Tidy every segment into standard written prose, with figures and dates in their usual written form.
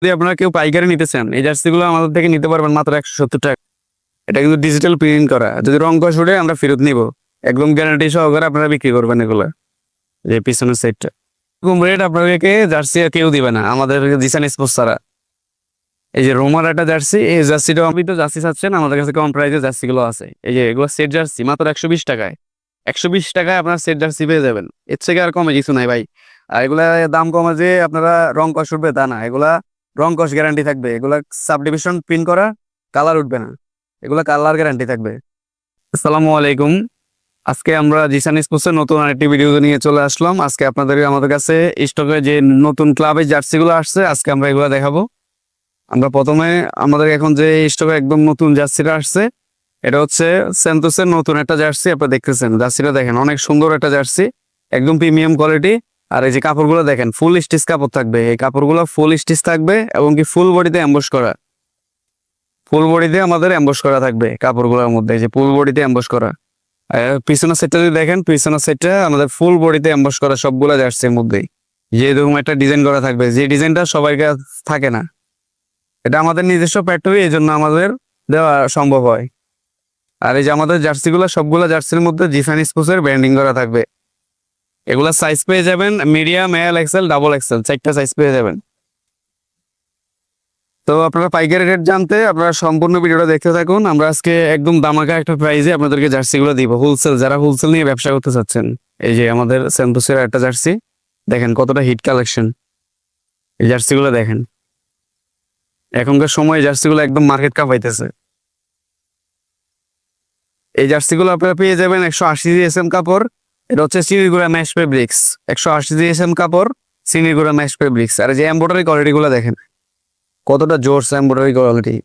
যদি আপনারা কেউ পাইকারি নিতে চান এই জার্সিগুলো আমাদের থেকে নিতে পারবেন মাত্র 170 টাকা। এটা কিন্তু ডিজিটাল প্রিন্ট করা, যদি রং কস উঠে আমরা ফেরত নিব, একদম গ্যারান্টি সহকারে আপনারা বিক্রি করবেন এগুলা। যে পিছনের সাইডটা এরকম রেট আপনাদেরকে জার্সি আর কেউ দিবে না আমাদের জিসান স্পোর্টস ছাড়া। এই যে রোমার একটা জার্সি, এই জার্সিটা আপনি তো জার্সি চাচ্ছেন, আমাদের কাছে কম প্রাইসে জার্সি গুলো আছে। এই যে এগুলো সেট জার্সি মাত্র 120 টাকায়। 120 টাকায় আপনার সেট জার্সি পেয়ে যাবেন, এর থেকে আর কমে কিছু নাই ভাই। আর এগুলা দাম কমে যে আপনারা রং কস উঠবে তা না, এগুলা রং কস গ্যারান্টি থাকবে। এগুলা সাবডিভিশন প্রিন্ট করা, কালার উঠবে না, এগুলা কালার গ্যারান্টি থাকবে। আসসালামু আলাইকুম। আজকে আমরা জিসান স্পোর্টসের নতুন আরেকটি ভিডিও নিয়ে চলে আসলাম। আজকে আমাদের কাছে স্টকে যে নতুন ক্লাবের জার্সি গুলো আসছে, আজকে আমরা এগুলো দেখাবো। আমরা প্রথমে আমাদের এখন যে স্টকে একদম নতুন জার্সিটা আসছে, এটা হচ্ছে সেন্টোসের নতুন একটা জার্সি। আপনারা দেখতেছেন জার্সিটা দেখেন, অনেক সুন্দর একটা জার্সি, একদম প্রিমিয়াম কোয়ালিটি। আর এই যে কাপড়গুলো দেখেন, ফুল স্টিচ কাপড় থাকবে, এই কাপড়গুলো ফুল স্টিচ থাকবে এবং কি ফুল বডিতে এমবস করা, ফুল বডিতে আমাদের এমবস করা থাকবে কাপড়গুলোর মধ্যে, যে ফুল বডিতে এমবস করা। পিছনের সেটটা যদি দেখেন, পিছনের সেটটা আমাদের ফুল বডিতে এমবস করা সবগুলা জার্সির মধ্যেই। যে এরকম একটা ডিজাইন করা থাকবে, যে ডিজাইনটা সবার কাছে থাকে না, এটা আমাদের নিজস্ব ফ্যাক্টরি, এই জন্য আমাদের দেওয়া সম্ভব হয়। আর এই যে আমাদের জার্সিগুলো সবগুলা জার্সির মধ্যে জিসান স্পোর্টসের ব্র্যান্ডিং করা থাকবে। এগুলা সাইজ পেয়ে যাবেন মিডিয়াম, এল, এক্সেল, ডাবল এক্সেল, 4টা সাইজ পেয়ে যাবেন। তো আপনারা পাইকারি রেট জানতে আপনারা সম্পূর্ণ ভিডিওটা দেখতে থাকুন। আমরা আজকে একদম দামাকা একটা প্রাইসে আপনাদেরকে জার্সিগুলো দিব, হোলসেল, যারা হোলসেল নিয়ে ব্যবসা করতে চাচ্ছেন। এই যে আমাদের সেন্টোসের একটা জার্সি দেখেন, কতটা হিট কালেকশন। এই জার্সিগুলো দেখেন, এখনকার সময় জার্সিগুলো একদম মার্কেট কাঁপাইতেছে। এই জার্সিগুলো আপনারা পেয়ে যাবেন 180 জিএসএম কাপড়। এটা হচ্ছে চিনিগুড়া ম্যাশ ফেব্রিক্স, 180 জিএসএম কাপড়, চিনিগুড়া ম্যাশ ফেব্রিক্স। আর যে এমব্রয়ডারি কোয়ালিটি গুলো দেখেন, কতটা জোরস এমব্রয়ডারি কোয়ালিটি।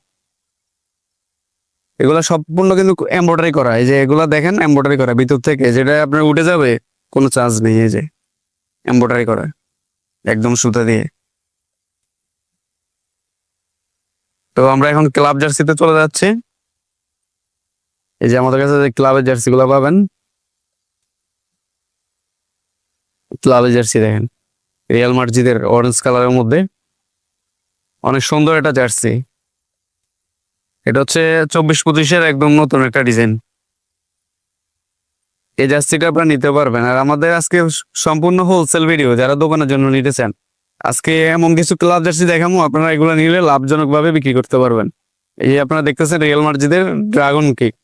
এগুলা সম্পূর্ণ কিন্তু এমব্রয়ডারি করা। এই যে এগুলা দেখেন এমব্রয়ডারি করা ভিতর থেকে, যেটা আপনার উঠে যাবে কোনো চার্জ নেই। এই যে এমব্রয়ডারি করা একদম সুতা দিয়ে। তো আমরা এখন ক্লাব জার্সিতে চলে যাচ্ছি। এই যে আমাদের কাছে যে ক্লাবের জার্সি গুলো পাবেন, ক্লাবের জার্সি দেখেন, রিয়াল মাদ্রিদের অরেঞ্জ কালারের মধ্যে অনেক সুন্দর একটা জার্সি। এটা হচ্ছে 24-25-এর একদম নতুন একটা ডিজাইন। এই জার্সিটা আপনারা নিতে পারবেন। আর আমাদের আজকে সম্পূর্ণ হোলসেল ভিডিও, যারা দোকানের জন্য নিতে চান, আজকে এমন কিছু ক্লাব জার্সি দেখাবো, আপনারা এগুলো নিলে লাভজনক ভাবে বিক্রি করতে পারবেন। এই যে আপনারা দেখতেছেন রিয়াল মাদ্রিদের ড্রাগন কিক,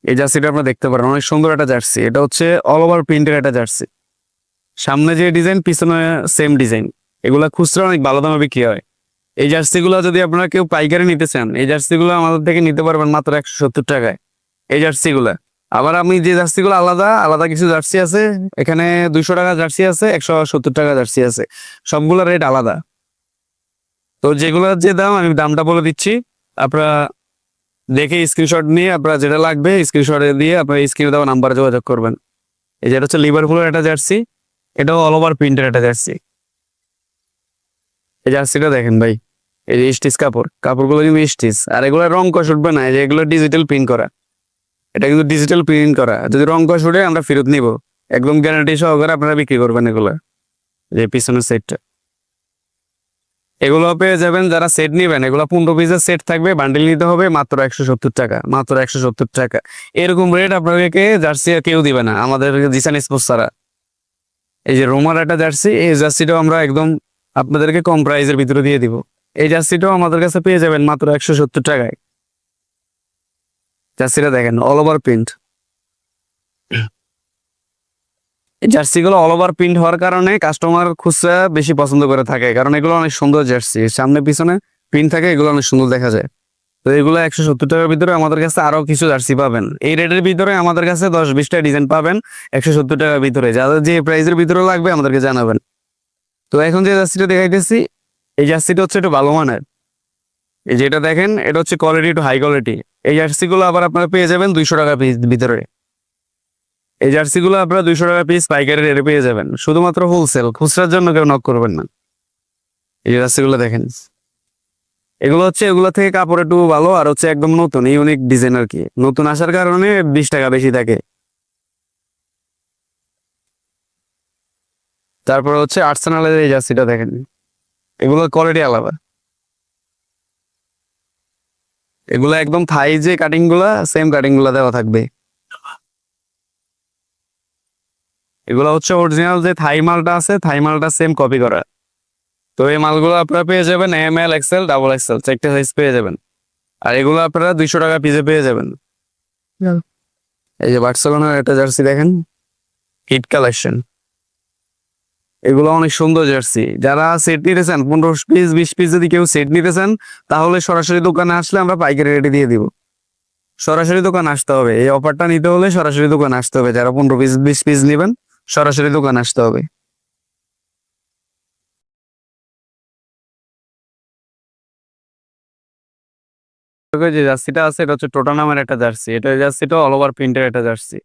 এই জার্সিটা আপনারা দেখতে পারেন, অনেক সুন্দর একটা জার্সি। এটা হচ্ছে অল ওভার প্রিন্টের একটা জার্সি, সামনে যে ডিজাইন পিছনে সেম ডিজাইন। এগুলা খুচরা অনেক ভালো দামে বিক্রি হয়। এই জার্সিগুলো যদি আপনারা কেউ পাইকারি নিতে চান, এই জার্সিগুলো আমাদের থেকে নিতে পারবেন মাত্র 170 টাকায়। এই জার্সিগুলা আবার আমি যে জার্সিগুলো আলাদা আলাদা কিছু জার্সি আছে, এখানে 200 টাকা জার্সি আছে, 170 টাকা জার্সি আছে, সবগুলো রেট আলাদা। তো যেগুলোর যে দাম আমি দামটা বলে দিচ্ছি, আপনারা দেখে স্ক্রিনশট নিয়ে আপনারা যেটা লাগবে স্ক্রিনশট দিয়ে আপনারা স্ক্রিনে দেওয়া নাম্বারে যোগাযোগ করবেন। এই যেটা হচ্ছে লিভারপুলের একটা জার্সি, এটাও অল ওভার প্রিন্টের একটা জার্সি। এই জার্সিটা দেখেন ভাই, এই যে স্টিচ কাপড়, কাপড়গুলো কিন্তু স্টিচ, আর এগুলো রং কষ উঠবে না। এই যে এগুলো ডিজিটাল প্রিন্ট করা, এটা কিন্তু ডিজিটাল প্রিন্ট করা, যদি রং কষ উঠে আমরা ফেরত নিব, একদম গ্যারান্টি সহকারে আপনারা বিক্রি করবেন এগুলো। যে পিছনের সেটটা, এগুলো পেয়ে যাবেন যারা সেট নিবেন, এগুলো 15 পিসের সেট থাকবে, বান্ডিল নিতে হবে মাত্র 170 টাকা, মাত্র 170 টাকা। এরকম রেট আপনাদেরকে জার্সি কেউ দিবে না আমাদের জিসান স্পোর্টস ছাড়া। এই যে রোমার একটা জার্সি, এই জার্সিটাও আমরা একদম আপনাদেরকে কম প্রাইসের ভিতরে দিয়ে দিব। এই জার্সিটাও আমাদের কাছে পেয়ে যাবেন মাত্র 170 টাকায়। জার্সিটা দেখেন অল ওভার প্রিন্ট। এই জার্সিগুলো অল ওভার প্রিন্ট হওয়ার কারণে কাস্টমার খুচরা বেশি পছন্দ করে থাকে, কারণ এগুলো অনেক সুন্দর জার্সি, সামনে পিছনে প্রিন্ট থাকে, এগুলো অনেক সুন্দর দেখা যায়। তো এগুলো 170 টাকার ভিতরে আমাদের কাছে আরো কিছু জার্সি পাবেন। এই রেটের ভিতরে আমাদের কাছে 10-20টা ডিজাইন পাবেন 170 টাকার ভিতরে। যাদের যে প্রাইসের ভিতরে লাগবে আমাদেরকে জানাবেন। তো এখন যে জার্সিটা দেখাইতেছি, এই জার্সিটা হচ্ছে একটু ভালো মানের। এই যেটা দেখেন, এটা হচ্ছে কোয়ালিটি একটু হাই কোয়ালিটি। এই জার্সিগুলো আবার আপনারা পেয়ে যাবেন 200 টাকা পিস ভিতরে। এই জার্সিগুলো আপনারা 200 টাকা পিস পাইকারি রেটে পেয়ে যাবেন, শুধুমাত্র হোলসেল, খুচরার জন্য কেউ নক করবেন না। এই জার্সিগুলো দেখেন, এগুলো হচ্ছে এগুলো থেকে কাপড় একটু ভালো, আর হচ্ছে একদম নতুন ইউনিক ডিজাইন আর কি, নতুন আসার কারণে 20 টাকা বেশি থাকে। তারপর হচ্ছে আর্সেনালের এই জার্সিটা দেখেন, এগুলোর কোয়ালিটি আলাদা। এগুলো একদম থাই যে কাটিং গুলা সেম কাটিং গুলা দেওয়া থাকবে। এগুলো হচ্ছে অরিজিনাল যে থাই মালটা আছে, থাই মালটা সেম কপি করা। তো এই মালগুলো আপনারা পেয়ে যাবেন ML XL ডাবল XL চারটে সাইজ পেয়ে যাবেন। আর এগুলো আপনারা 200 টাকা পিসে পেয়ে যাবেন। এই যে বার্সেলোনার একটা জার্সি দেখেন, হিট কালেকশন। এগুলো অনেক সুন্দর জার্সি। যারা সেট নিতেছেন 15 পিস 20 পিস, যদি কেউ সেট নিতেছেন তাহলে সরাসরি দোকানে আসলে আমরা পাইকারি রেটে দিয়ে দিব। সরাসরি দোকানে আসতে হবে, এই অফারটা নিতে হলে সরাসরি দোকানে আসতে হবে। যারা 15 পিস 20 পিস নেবেন সরাসরি দোকানে আসতে হবে। যে জার্সিটা আছে এটা হচ্ছে টোটা নামের একটা জার্সি। এটা জার্সিটা অল ওভার প্রিন্টের একটা জার্সি।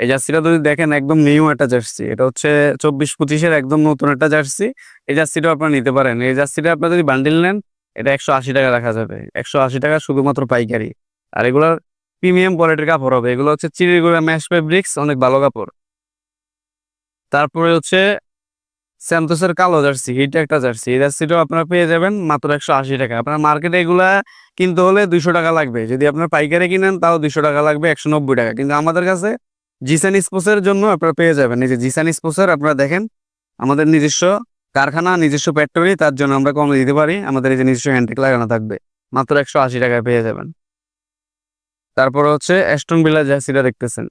এই জার্সিটা যদি দেখেন একদম নিউ একটা জার্সি। এটা হচ্ছে 24-25-এর একদম নতুন একটা জার্সি। এই জার্সিটা আপনারা নিতে পারেন। এই জার্সিটা আপনারা যদি বান্ডিল নেন এটা 180 টাকা রাখা যাবে। 180 টাকা শুধুমাত্র পাইকারি। আর এগুলোর প্রিমিয়াম কোয়ালিটির কাপড় হবে। এগুলো হচ্ছে চিরিগুড়া ম্যাশ ফেব্রিক্স, অনেক ভালো কাপড়। তারপরে হচ্ছে স্যান্তোসের কালো জার্সি, হিট একটা জার্সি। এই জার্সিটাও আপনারা পেয়ে যাবেন মাত্র 180 টাকা। আপনার মার্কেটে এগুলা কিনতে হলে 200 টাকা লাগবে। যদি আপনার পাইকারি কিনেন তাও 200 টাকা লাগবে, 190 টাকা। কিন্তু আমাদের কাছে জিসান স্পোর্টসের জন্য আপনারা পেয়ে যাবেন। এই যে জিসান স্পোর্টসের আপনারা দেখেন, আমাদের নিজস্ব কারখানা, নিজস্ব ফ্যাক্টরি, তার জন্য আমরা কমে দিতে পারি। আমাদের এই যে নিজস্ব হ্যান্ডটেক লাগানো থাকবে, মাত্র 180 টাকায় পেয়ে যাবেন। তারপর হচ্ছে অ্যাস্টন ভিলা জার্সিটা দেখতেছেন,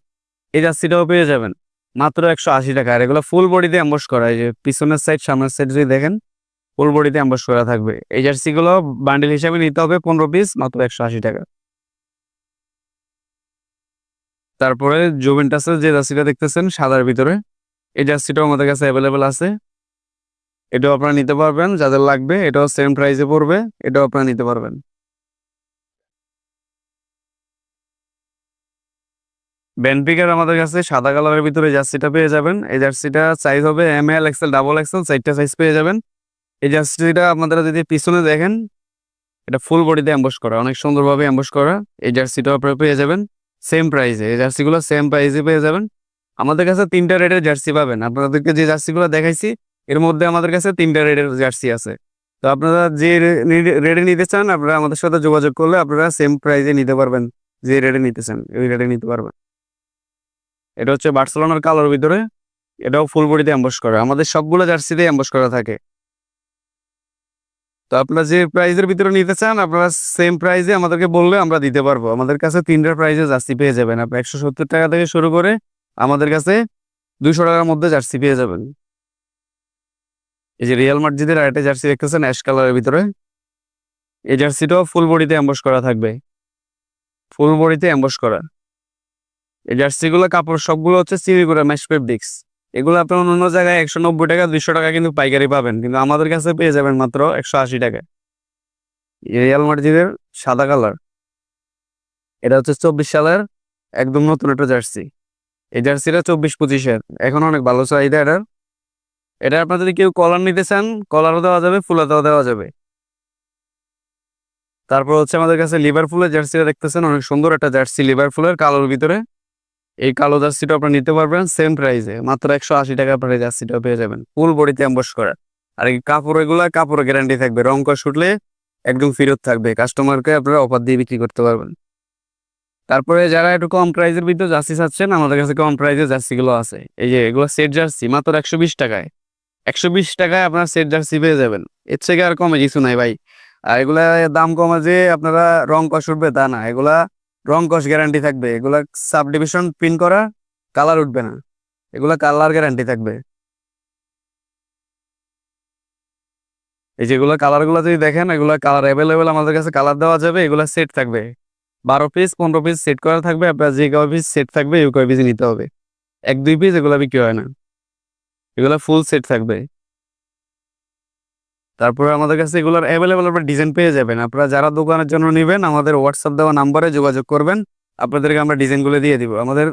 এই জার্সিটাও পেয়ে যাবেন মাত্র 180 টাকা। আর এগুলো ফুল বডিতে এমবস করা। এই যে পিছনের সাইড সামনের সাইড যদি দেখেন ফুল বডিতে এমবস করা থাকবে। এই জার্সিগুলো বান্ডেল হিসাবে নিতে হবে 15 পিস, মাত্র 180 টাকা। তারপরে জুভেন্টাসের যে জার্সিটা দেখতেছেন সাদার ভিতরে, এই জার্সিটাও আমাদের কাছে অ্যাভেলেবেল আছে। এটাও আপনারা নিতে পারবেন যাদের লাগবে। এটাও সেম প্রাইসে পড়বে, এটাও আপনারা নিতে পারবেন। বেনফিকার আমাদের কাছে সাদা কালারের ভিতরে জার্সিটা পেয়ে যাবেন। এই জার্সিটা সাইজ হবে ML XL ডাবল XL, চারটা সাইজ পেয়ে যাবেন। এই জার্সিটা আপনারা যদি পিছনে দেখেন, এটা ফুল বডিতে এমবস করা, অনেক সুন্দরভাবে এমবস করা। এই জার্সিটাও আপনারা পেয়ে যাবেন সেম প্রাইসে। এই জার্সিগুলো সেম প্রাইসে পেয়ে যাবেন। আমাদের কাছে 3টা রেটের জার্সি পাবেন। আপনাদেরকে যে জার্সিগুলো দেখাইছি এর মধ্যে আমাদের কাছে 3টা রেটের জার্সি আছে। তো আপনারা যে রেটে নিতে চান আপনারা আমাদের সাথে যোগাযোগ করলে আপনারা সেম প্রাইসে নিতে পারবেন। যে রেটে নিতে চান ওই রেটে নিতে পারবেন। এটা হচ্ছে বার্সেলোনার কালোর ভিতরে, এটাও ফুল বডিতে এমবস করা। আমাদের সবগুলো জার্সিতে এমবস করা থাকে। তো আপনারা যে প্রাইজের ভিতরে নিতে চান আপনারা সেম প্রাইজে আমাদেরকে বললে আমরা দিতে পারবো। আমাদের কাছে 3টা প্রাইজে জার্সি পেয়ে যাবেন। আপনি 170 টাকা থেকে শুরু করে আমাদের কাছে 200 টাকার মধ্যে জার্সি পেয়ে যাবেন। এই যে রিয়াল মাদ্রিদের আরেকটা জার্সি দেখতেছেন অ্যাশ কালারের ভিতরে, এই জার্সিটাও ফুল বডিতে এমবস করা থাকবে, ফুল বডিতে এমবস করা। এই জার্সিগুলো কাপড় সবগুলো হচ্ছে চিরিগুড়া ম্যাশ ফেব্রিক্স। এগুলো আপনার অন্য জায়গায় 190 টাকা 200 টাকা কিন্তু পাইকারি পাবেন, কিন্তু আমাদের কাছে পেয়ে যাবেন মাত্র 180 টাকা। রিয়াল মাদ্রিদের সাদা কালার, এটা হচ্ছে 24 সালের একদম নতুন একটা জার্সি। এই জার্সিটা 24-25-এর, এখন অনেক ভালো চাহিদা এটার। এটা আপনার যদি কেউ কলার নিতে চান কলারও দেওয়া যাবে, ফুলাতেও দেওয়া যাবে। তারপর হচ্ছে আমাদের কাছে লিভারপুলের জার্সিটা দেখতেছেন, অনেক সুন্দর একটা জার্সি লিভারপুলের কালোর ভিতরে। এই কালো জার্সিটা আপনারা নিতে পারবেন সেম প্রাইসে, মাত্র 180 টাকা আপনার এই জার্সিটা পেয়ে যাবেন ফুল বডিতে এমবস করা। আর এই কাপড়, এগুলা কাপড়ের গ্যারান্টি থাকবে, রং কস উঠলে একদম ফেরত থাকবে, কাস্টমারকে আপনারা অফার দিয়ে বিক্রি করতে পারবেন। তারপরে যারা একটু কম প্রাইসের ভিতরে জার্সি চাচ্ছেন আমাদের কাছে কম প্রাইসের জার্সিগুলো আছে। এই যে এগুলো সেট জার্সি মাত্র 120 টাকায়। 120 টাকায় আপনার সেট জার্সি পেয়ে যাবেন, এর থেকে আর কমে কিছু নাই ভাই। আর এগুলা দাম কমে যে আপনারা রং কস উঠবে তা না, এগুলা রং কস গ্যারান্টি থাকবে। এগুলা সাব ডিভিশন প্রিন্ট করা, কালার উঠবে না, এগুলা কালার গ্যারান্টি থাকবে। এই যেগুলো কালার গুলো যদি দেখেন এগুলা কালার অ্যাভেলেবেল, আমাদের কাছে কালার দেওয়া যাবে। এগুলা সেট থাকবে 12 পিস 15 পিস সেট করা থাকবে। আপনার যে কয় পিস সেট থাকবে এই কয় পিস নিতে হবে, 1-2 পিস এগুলা বিক্রি হয় না, এগুলা ফুল সেট থাকবে। তারপরে আমাদের কাছে এগুলোর অ্যাভেলেবেল আপনার ডিজাইন পেয়ে যাবেন। আপনারা যারা দোকানের জন্য নেবেন আমাদের হোয়াটসঅ্যাপ দেওয়া নাম্বারে যোগাযোগ করবেন, আপনাদেরকে আমরা ডিজাইনগুলো দিয়ে দিব। আমাদের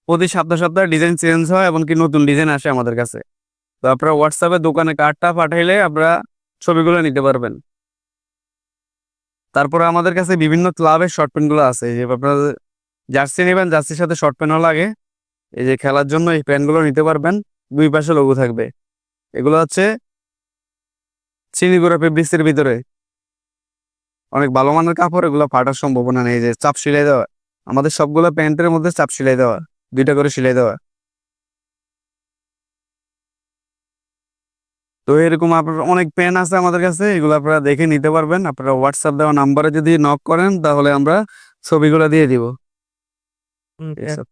প্রতি সপ্তাহে সপ্তাহে ডিজাইন চেঞ্জ হয়, এমনকি নতুন ডিজাইন আসে আমাদের কাছে। তো আপনারা হোয়াটসঅ্যাপে দোকানে কার্ডটা পাঠাইলে আপনারা ছবিগুলো নিতে পারবেন। তারপরে আমাদের কাছে বিভিন্ন ক্লাবের শর্ট প্যান্টগুলো আছে। যে আপনারা জার্সি নেবেন, জার্সির সাথে শর্ট প্যান্টও লাগে। এই যে খেলার জন্য এই প্যান্টগুলো নিতে পারবেন, দুই পাশে লোগো থাকবে। এগুলো হচ্ছে চিনিগুড়া ফেব্রিক্সের ভিতরে অনেক ভালো মানের কাপড়, এগুলো ফাটার সম্ভাবনা নেই। যে চাপ সেলাই দেওয়া, আমাদের সবগুলো প্যান্টের মধ্যে চাপ সেলাই দেওয়া, 2টা করে সেলাই দেওয়া। তো এরকম আপনার অনেক পেন আছে আমাদের কাছে, এগুলো আপনারা দেখে নিতে পারবেন। আপনারা হোয়াটসঅ্যাপ দেওয়া নাম্বারে যদি নক করেন তাহলে আমরা ছবিগুলো দিয়ে দিব। হুম, এসব